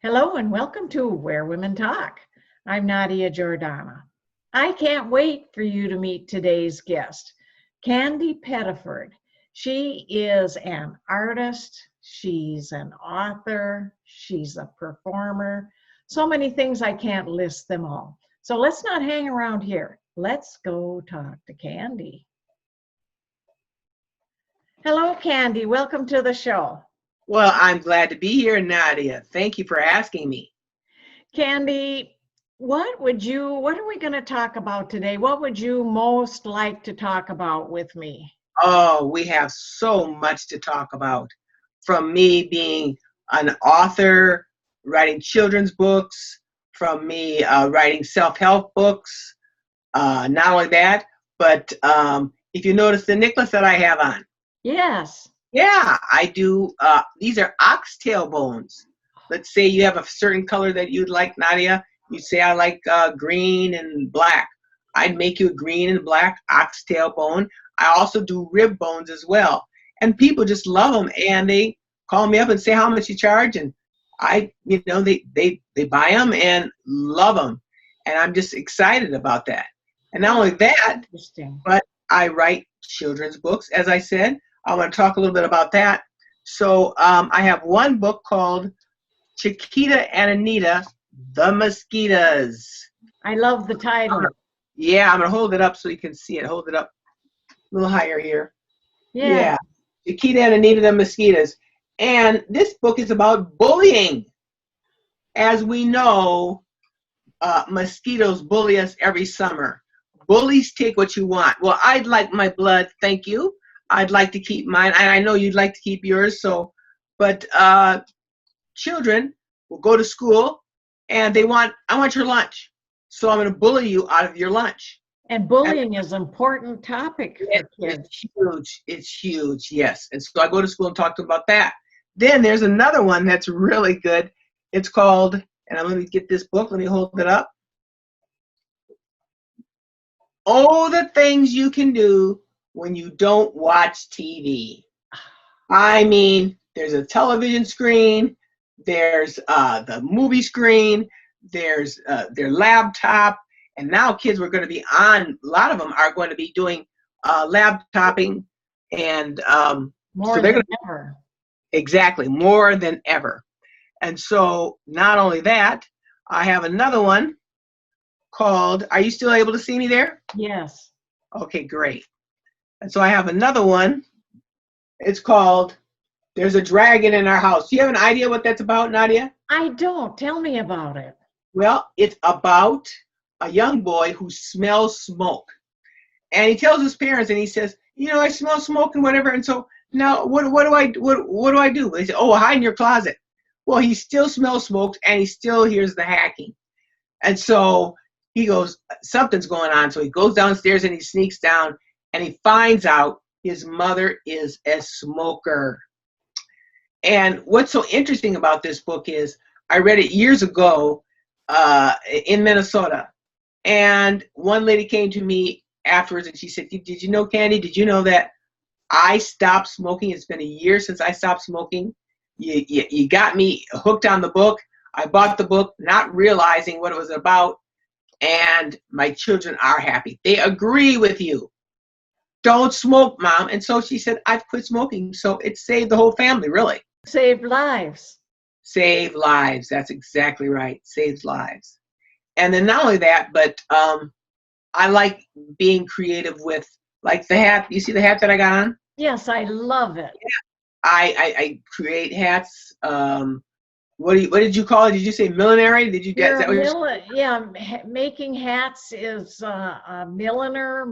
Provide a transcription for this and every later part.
Hello and welcome to Where Women Talk. I'm Nadia Jordana. I can't wait for you to meet today's guest, Candy Pettiford. She is an artist, she's an author, she's a performer, so many things I can't list them all. So let's not hang around here. Let's go talk to Candy. Hello, Candy. Welcome to the show. Well, I'm glad to be here, Nadia. Thank you for asking me. Candy, what are we going to talk about today? What would you most like to talk about with me? Oh, we have so much to talk about. From me being an author, writing children's books, from me writing self-help books. Not only that, but if you notice the necklace that I have on. Yes. Yeah, I do. These are oxtail bones. Let's say you have a certain color that you'd like, Nadia. You say, I like green and black. I'd make you a green and black oxtail bone. I also do rib bones as well. And people just love them. And they call me up and say how much you charge. And they buy them and love them. And I'm just excited about that. And not only that, but I write children's books, as I said. I want to talk a little bit about that. So I have one book called Chiquita and Anita, the Mosquitoes. I love the title. I'm going to hold it up so you can see it. Hold it up a little higher here. Yeah. Chiquita and Anita, the Mosquitoes. And this book is about bullying. As we know, mosquitoes bully us every summer. Bullies take what you want. Well, I'd like my blood, thank you. I'd like to keep mine, and I know you'd like to keep yours. But children will go to school, and I want your lunch. So I'm going to bully you out of your lunch. And bullying is an important topic for kids. It's huge. It's huge, yes. And so I go to school and talk to them about that. Then there's another one that's really good. It's called, and let me get this book. Let me hold it up. Oh, the things you can do when you don't watch TV. I mean, there's a television screen, there's the movie screen, there's their laptop, and now kids were going to be a lot of them are going to be doing laptoping, and more than ever. Exactly, more than ever. And so not only that, I have another one called, are you still able to see me there? Yes. Okay, great. And so I have another one. It's called There's a Dragon in Our House. Do you have an idea what that's about, Nadia? I don't. Tell me about it. Well, it's about a young boy who smells smoke. And he tells his parents, and he says, I smell smoke and whatever. And so now what do I do? They say, hide in your closet. Well, he still smells smoke, and he still hears the hacking. And so he goes, something's going on. So he goes downstairs and he sneaks down. And he finds out his mother is a smoker. And what's so interesting about this book is I read it years ago in Minnesota. And one lady came to me afterwards and she said, did you know, Candy, did you know that I stopped smoking? It's been a year since I stopped smoking. You got me hooked on the book. I bought the book not realizing what it was about. And my children are happy. They agree with you. Don't smoke, Mom. And so she said, I've quit smoking. So it saved the whole family, really. Saved lives. Save lives. That's exactly right. Saves lives. And then not only that, but I like being creative with, like the hat. You see the hat that I got on? Yes, I love it. Yeah. I create hats. What did you call it? Did you say millinery? Did you get that? Yeah, making hats is millinery.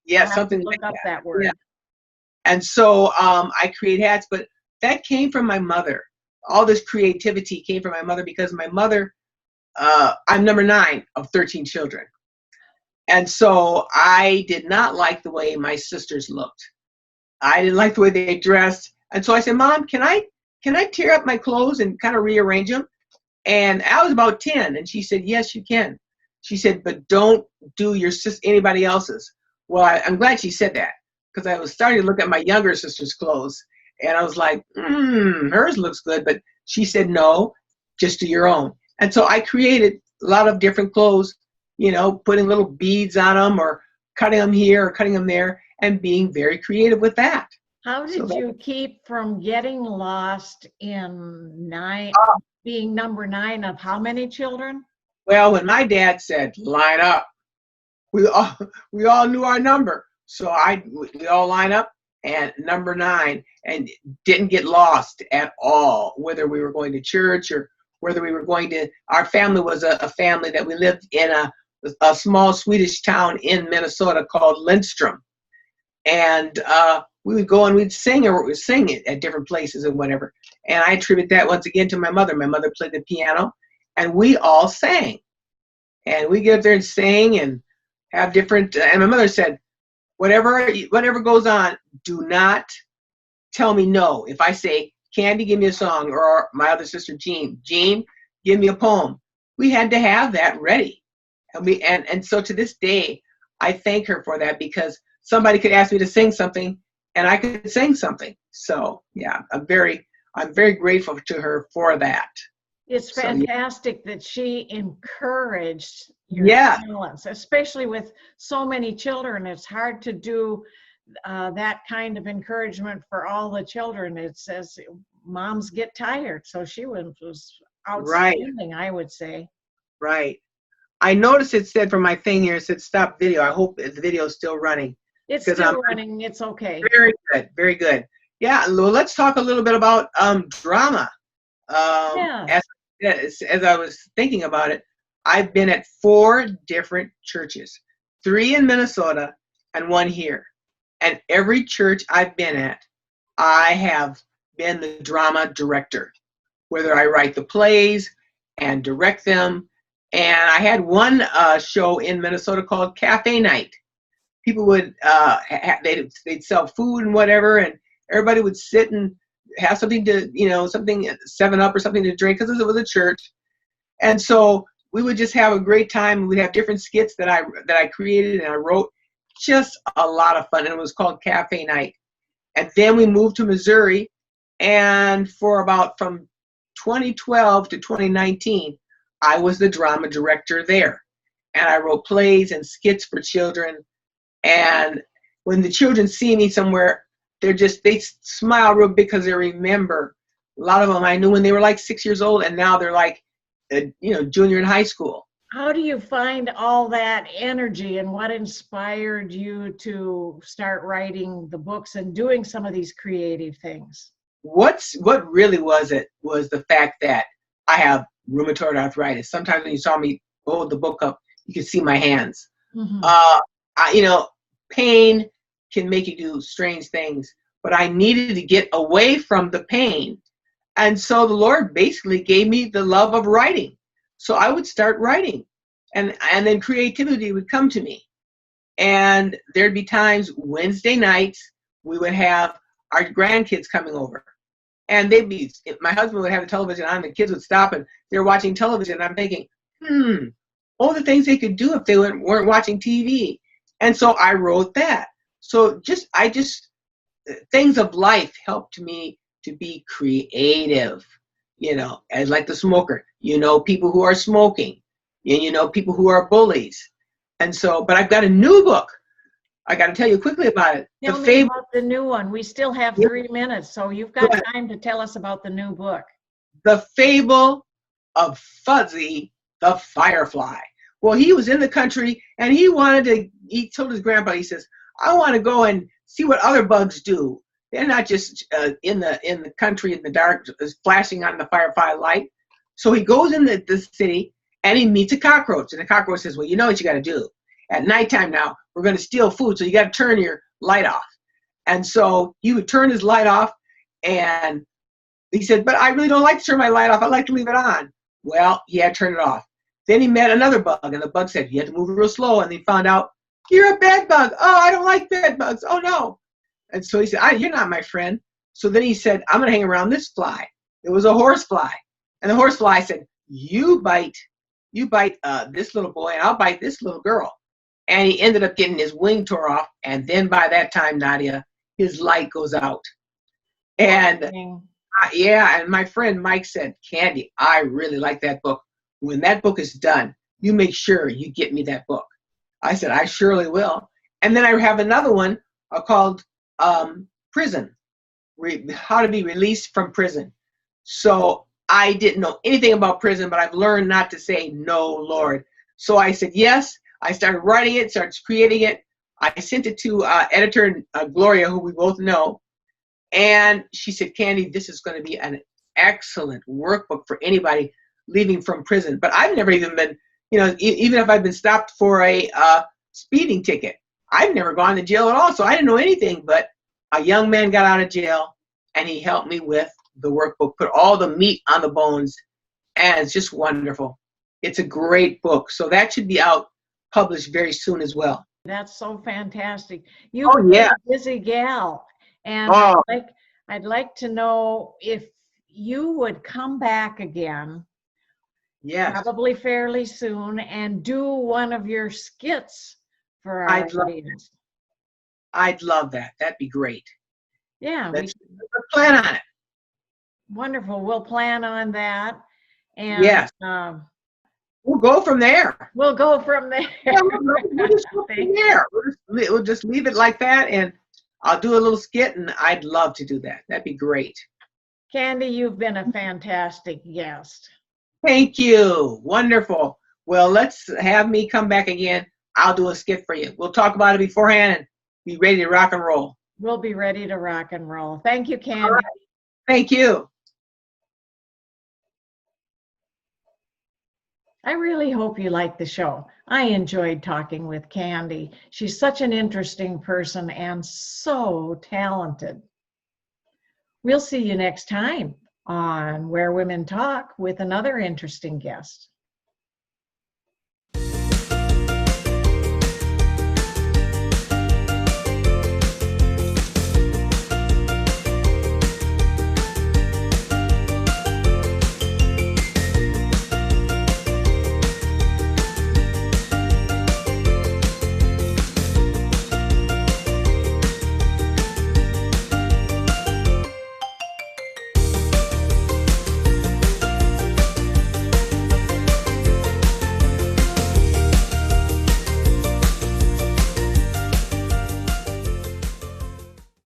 Yeah, something look like up that word. Yeah. And so I create hats, but that came from my mother. all this creativity came from my mother, because my mother, I'm number 9 of 13 children. And so I did not like the way my sisters looked. I didn't like the way they dressed. And so I said, Mom, can I tear up my clothes and kind of rearrange them? And I was about 10, and she said, yes, you can. She said, but don't do anybody else's. Well, I'm glad she said that, because I was starting to look at my younger sister's clothes, and I was like, hers looks good. But she said, no, just do your own. And so I created a lot of different clothes, you know, putting little beads on them, or cutting them here or cutting them there, and being very creative with that. How did you keep from getting lost in being number 9 of how many children? Well, when my dad said, line up, we all knew our number. So we all line up, and number 9, and didn't get lost at all, whether we were going to church or whether we were going to, our family was a family that we lived in a small Swedish town in Minnesota called Lindstrom. And we would go and we'd sing it at different places and whatever. And I attribute that once again to my mother. My mother played the piano, and we all sang. And we get up there and sing and have different, and my mother said, whatever goes on, do not tell me no. If I say, Candy, give me a song, or my other sister, Jean, give me a poem, we had to have that ready. And so to this day, I thank her for that, because somebody could ask me to sing something and I could sing something. So yeah, I'm very grateful to her for that. It's fantastic that she encouraged your talents, especially with so many children. It's hard to do that kind of encouragement for all the children. It says moms get tired. So she was outstanding, I would say. Right. I noticed it said from my thing here, it said stop video. I hope the video is still running. It's still running. It's okay. Very good. Very good. Yeah. Well, let's talk a little bit about drama. As I was thinking about it, I've been at 4 different churches, 3 in Minnesota and 1 here. And every church I've been at, I have been the drama director, whether I write the plays and direct them. And I had one show in Minnesota called Cafe Night. People would, they'd sell food and whatever, and everybody would sit and have something to, something 7-Up or something to drink, because it was a church. And so we would just have a great time. We'd have different skits that I created and I wrote. Just a lot of fun. And it was called Cafe Night. And then we moved to Missouri, and from 2012 to 2019, I was the drama director there. And I wrote plays and skits for children. And when the children see me somewhere, they smile real big, because they remember. A lot of them I knew when they were like 6 years old, and now they're like, junior in high school. How do you find all that energy, and what inspired you to start writing the books and doing some of these creative things? What really was it was the fact that I have rheumatoid arthritis. Sometimes when you saw me hold the book up, you could see my hands. Mm-hmm. Pain can make you do strange things, but I needed to get away from the pain. And so the Lord basically gave me the love of writing. So I would start writing, and then creativity would come to me. And there'd be times, Wednesday nights, we would have our grandkids coming over. And my husband would have the television on, the kids would stop, and they're watching television. And I'm thinking, all the things they could do if they weren't watching TV. And so I wrote that. So things of life helped me to be creative, as like the smoker, people who are smoking, and people who are bullies. And so, but I've got a new book. I got to tell you quickly about it. Tell me about the new one. We still have 3 minutes, so you've got time to tell us about the new book. The Fable of Fuzzy the Firefly. Well, he was in the country, and he told his grandpa, he says, I want to go and see what other bugs do. They're not just in the country in the dark, flashing on the firefly light. So he goes in the city, and he meets a cockroach. And the cockroach says, well, you know what you got to do. At nighttime now, we're going to steal food, so you got to turn your light off. And so he would turn his light off, and He said, but I really don't like to turn my light off. I like to leave it on. Well, he had to turn it off. Then he met another bug, and the bug said, you have to move real slow. And he found out, you're a bed bug. Oh, I don't like bed bugs. Oh, no. And so he said, you're not my friend. So then he said, I'm going to hang around this fly. It was a horse fly. And the horse fly said, you bite this little boy, and I'll bite this little girl. And he ended up getting his wing tore off. And then by that time, Nadia, his light goes out. And yeah, and my friend Mike said, Candy, I really like that book. When that book is done, you make sure you get me that book. I said, I surely will. And then I have another one called Prison, How to Be Released from Prison. So I didn't know anything about prison, but I've learned not to say no, Lord. So I said yes. I started writing it, started creating it. I sent it to editor Gloria, who we both know. And she said, Candy, this is going to be an excellent workbook for anybody leaving from prison. But I've never even been, even if I've been stopped for a speeding ticket, I've never gone to jail at all. So I didn't know anything. But a young man got out of jail, and he helped me with the workbook, put all the meat on the bones, and it's just wonderful. It's a great book. So that should be out, published very soon as well. That's so fantastic. You're a busy gal. And I'd like to know if you would come back again, probably fairly soon, and do one of your skits for our audience. I'd love that. That'd be great. Yeah. Let's plan on it. Wonderful. We'll plan on that. And we'll go from there. We'll go from there. Yeah, we'll just go from there. We'll just leave it like that, and I'll do a little skit, and I'd love to do that. That'd be great. Candy, you've been a fantastic guest. Thank you. Wonderful. Well, let's have me come back again. I'll do a skit for you. We'll talk about it beforehand and be ready to rock and roll. We'll be ready to rock and roll. Thank you, Candy. Right. Thank you. I really hope you liked the show. I enjoyed talking with Candy. She's such an interesting person and so talented. We'll see you next time on Where Women Talk with another interesting guest.